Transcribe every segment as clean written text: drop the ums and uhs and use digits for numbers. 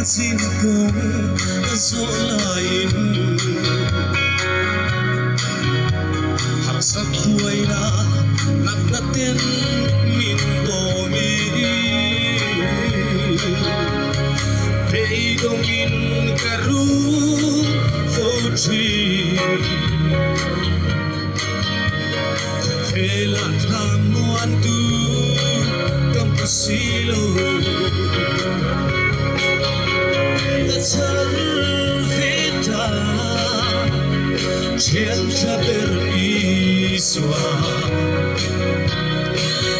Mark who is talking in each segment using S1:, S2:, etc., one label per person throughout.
S1: xin cô ta dỗ lại hạt sắc tuổi đã nát nát tên min tô mi Pei dong in karu vô tri Hela tham muan tu campusilo Salvita Cienza per isua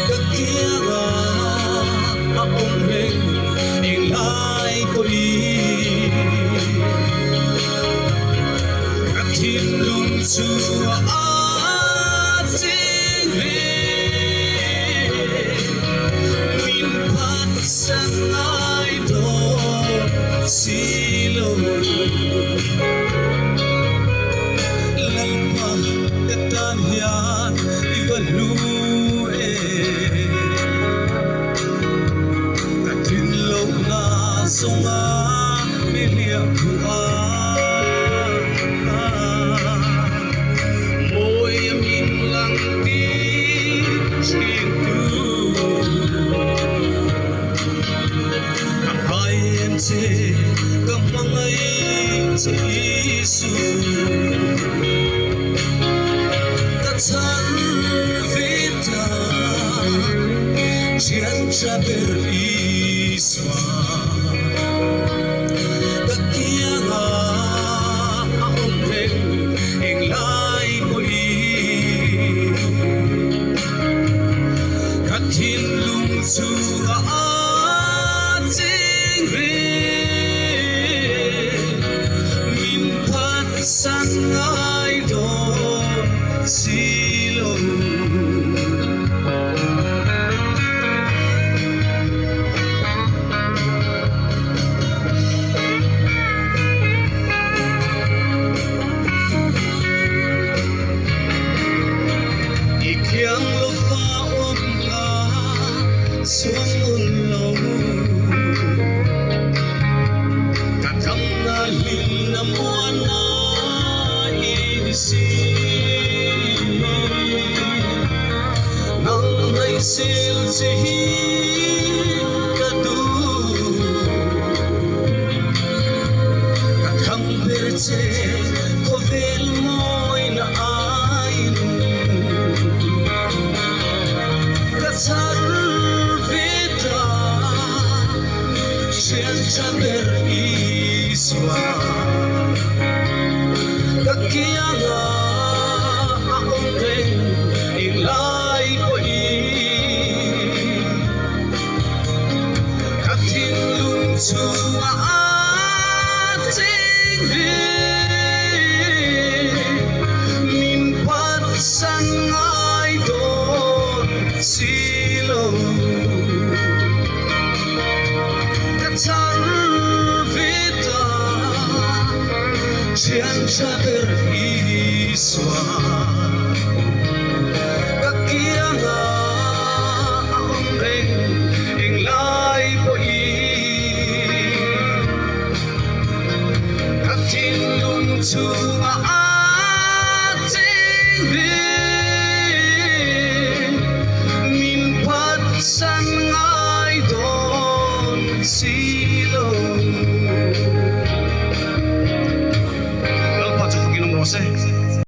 S1: Kakiaga Akong ring Ilay ko Katin lung chua at singri Min pat sanay do Silo Lalpa Katan yan Ibalue Katinlaw na Sunga Miliyak Moy amin lang di Chintu Kabayan si Kamangay sa isu Katalvita Cienza per iswa Kakiaga Akong ring Inglay mo Katinlong suha at singri Sangay do silo Ikyang lupaom ka sumunlaw Katang nalinamuan na Nang may silsihin kadu Kathang berce kovel mo'y naayin Katsarvita Cienza per iswa Kakiaga akong ring ilay ko Katinlong chua at singri Minpat sangay doon silo Katarvita Cienza per iswa Kakiaga akong ring inglay po Katinlong chunga at singri Minpat sangay doon silo José